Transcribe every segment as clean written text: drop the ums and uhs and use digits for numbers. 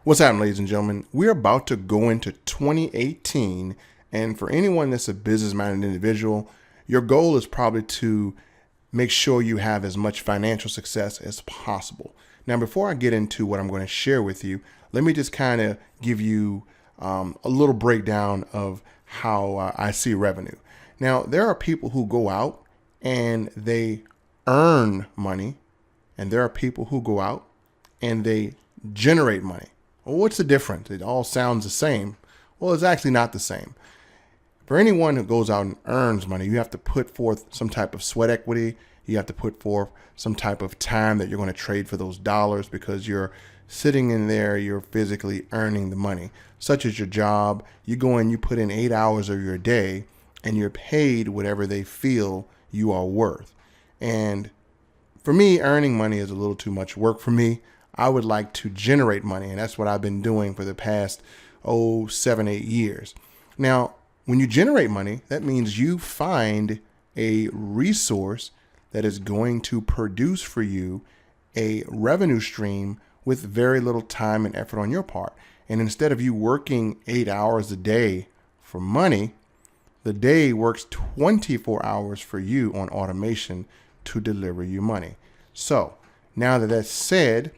What's happening, ladies and gentlemen? We're about to go into 2018, and for anyone that's a business-minded individual, your goal is probably to make sure you have as much financial success as possible. Now, before I get into what I'm going to share with you, let me just kind of give you a little breakdown of how I see revenue. Now, there are people who go out and they earn money, and there are people who go out and they generate money. Well, what's the difference? It all sounds the same. Well, it's actually not the same. For anyone who goes out and earns money, you have to put forth some type of sweat equity. You have to put forth some type of time that you're going to trade for those dollars, because you're sitting in there, you're physically earning the money. Such as your job, you go in, you put in 8 hours of your day, and you're paid whatever they feel you are worth. And for me, earning money is a little too much work for me. I would like to generate money, and that's what I've been doing for the past 7, 8 years. Now, when you generate money, that means you find a resource that is going to produce for you a revenue stream with very little time and effort on your part. And instead of you working 8 hours a day for money, the day works 24 hours for you on automation to deliver you money. So now that that's said,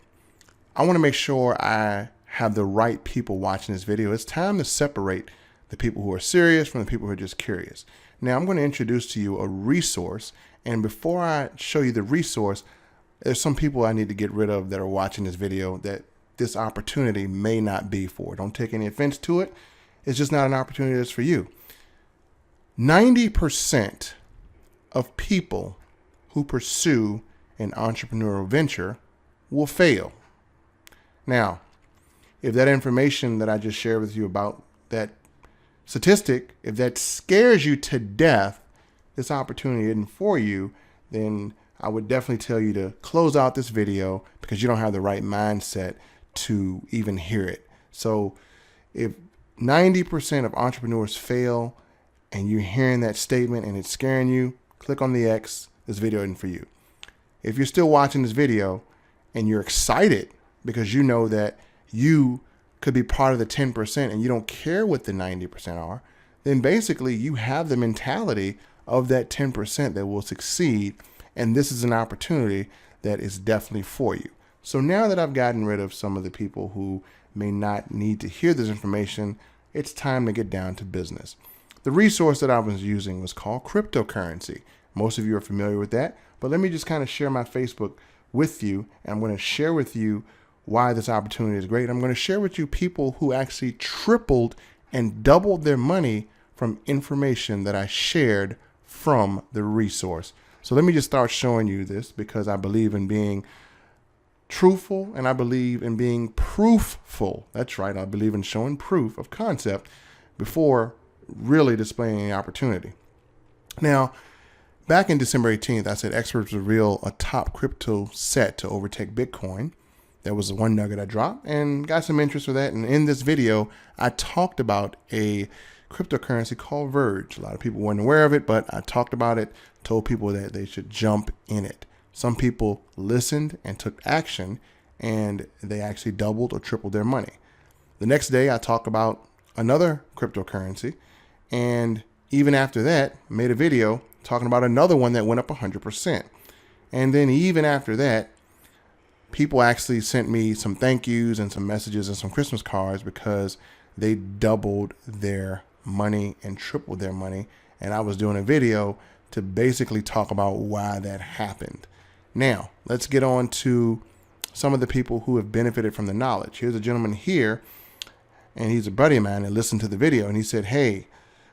I want to make sure I have the right people watching this video. It's time to separate the people who are serious from the people who are just curious. Now, I'm going to introduce to you a resource. And before I show you the resource, there's some people I need to get rid of that are watching this video that this opportunity may not be for. Don't take any offense to it. It's just not an opportunity that's for you. 90% of people who pursue an entrepreneurial venture will fail. Now, if that information that I just shared with you about that statistic, if that scares you to death, this opportunity isn't for you, then I would definitely tell you to close out this video, because you don't have the right mindset to even hear it. So if 90% of entrepreneurs fail and you're hearing that statement and it's scaring you, click on the X. This video isn't for you. If you're still watching this video and you're excited because you know that you could be part of the 10% and you don't care what the 90% are, then basically you have the mentality of that 10% that will succeed. And this is an opportunity that is definitely for you. So now that I've gotten rid of some of the people who may not need to hear this information, it's time to get down to business. The resource that I was using was called cryptocurrency. Most of you are familiar with that, but let me just kind of share my Facebook with you. And I'm going to share with you why this opportunity is great. I'm going to share with you people who actually tripled and doubled their money from information that I shared from the resource. So let me just start showing you this, because I believe in being truthful and I believe in being proofful. That's right. I believe in showing proof of concept before really displaying the opportunity. Now, back in December 18th, I said experts reveal a top crypto set to overtake Bitcoin. That was the one nugget I dropped and got some interest for that. And in this video, I talked about a cryptocurrency called Verge. A lot of people weren't aware of it, but I talked about it, told people that they should jump in it. Some people listened and took action, and they actually doubled or tripled their money. The next day, I talked about another cryptocurrency, and even after that, made a video talking about another one that went up 100%. And then even after that, people actually sent me some thank yous and some messages and some Christmas cards because they doubled their money and tripled their money. And I was doing a video to basically talk about why that happened. Now, let's get on to some of the people who have benefited from the knowledge. Here's a gentleman here, and he's a buddy of mine that listened to the video, and he said, "Hey,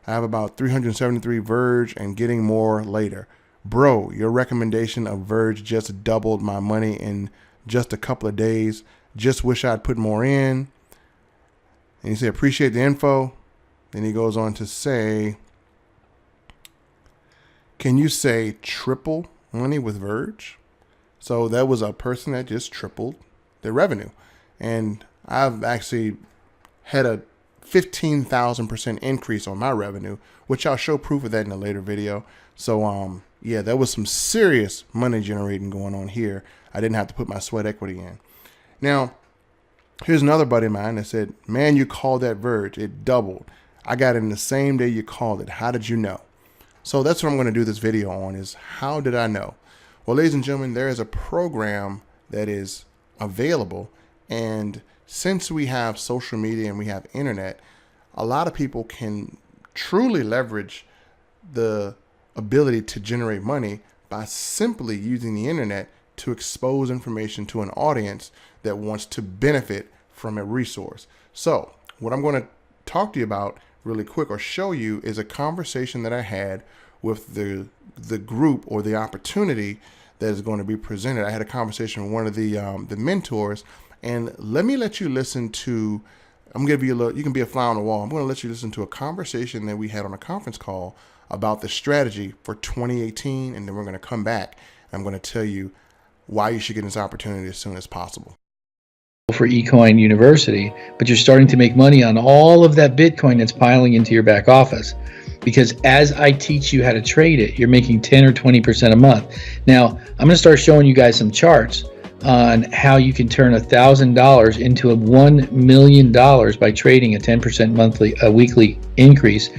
I have about 373 Verge and getting more later. Bro, your recommendation of Verge just doubled my money in just a couple of days. Just wish I'd put more in." And he said, "Appreciate the info." Then he goes on to say, "Can you say triple money with Verge?" So that was a person that just tripled their revenue. And I've actually had a 15,000% increase on my revenue, which I'll show proof of that in a later video. So, yeah, there was some serious money generating going on here. I didn't have to put my sweat equity in. Now, Here's another buddy of mine that said, man, you called that Verge. It doubled. I got it in the same day you called it. How did you know? So that's what I'm going to do this video on, is how did I know? Well, ladies and gentlemen, there is a program that is available. And since we have social media and we have internet, a lot of people can truly leverage the ability to generate money by simply using the internet to expose information to an audience that wants to benefit from a resource. So what I'm going to talk to you about really quick, or show you, is a conversation that I had with the group, or the opportunity that is going to be presented. I had a conversation with one of the mentors, and let you listen to, I'm going to give you a little, you can be a fly on the wall. I'm going to let you listen to a conversation that we had on a conference call about the strategy for 2018. And then we're going to come back and I'm going to tell you why you should get this opportunity as soon as possible. For eCoin University, but you're starting to make money on all of that Bitcoin that's piling into your back office. Because as I teach you how to trade it, you're making 10 or 20% a month. Now, I'm going to start showing you guys some charts on how you can turn $1,000 into a $1 million by trading a 10% weekly increase.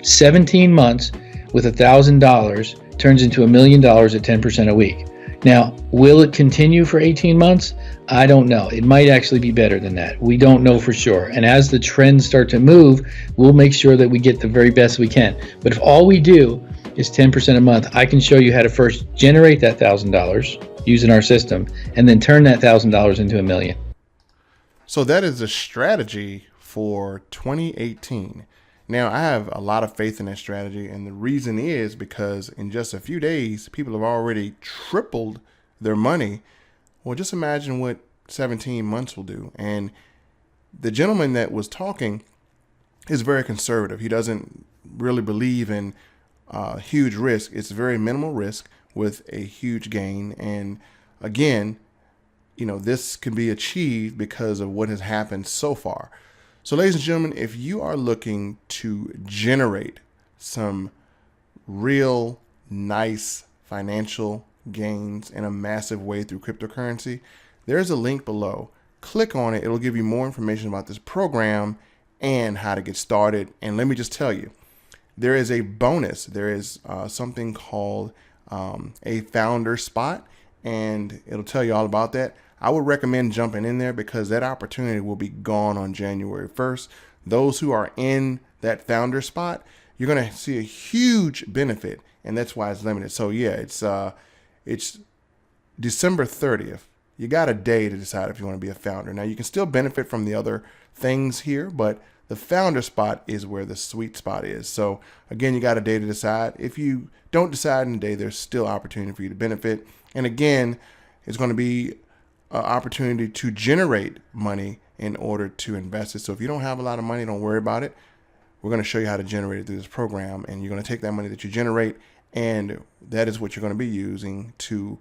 17 months with $1,000 turns into $1 million at 10% a week. Now, will it continue for 18 months? I don't know. It might actually be better than that. We don't know for sure. And as the trends start to move, we'll make sure that we get the very best we can. But if all we do is 10% a month, I can show you how to first generate that $1,000 using our system, and then turn that $1,000 into $1 million. So that is the strategy for 2018. Now, I have a lot of faith in that strategy, and the reason is because in just a few days, people have already tripled their money. Well, just imagine what 17 months will do. And the gentleman that was talking is very conservative. He doesn't really believe in huge risk. It's very minimal risk with a huge gain. And again, you know, this can be achieved because of what has happened so far. So ladies and gentlemen, if you are looking to generate some real nice financial gains in a massive way through cryptocurrency, there's a link below. Click on it. It'll give you more information about this program and how to get started. And let me just tell you, there is a bonus. There is something called a founder spot, and it'll tell you all about that. I would recommend jumping in there because that opportunity will be gone on January 1st. Those who are in that founder spot, you're going to see a huge benefit, and that's why it's limited. So yeah, it's December 30th. You got a day to decide if you want to be a founder. Now, you can still benefit from the other things here, but the founder spot is where the sweet spot is. So again, you got a day to decide. If you don't decide in a day, there's still opportunity for you to benefit. And again, it's going to be an opportunity to generate money in order to invest it. So if you don't have a lot of money, don't worry about it. We're going to show you how to generate it through this program, and you're going to take that money that you generate, and that is what you're going to be using to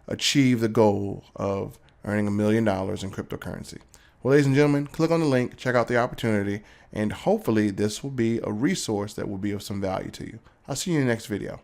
achieve the goal of earning $1 million in cryptocurrency. Well, ladies and gentlemen, click on the link, check out the opportunity, and hopefully this will be a resource that will be of some value to you. I'll see you in the next video.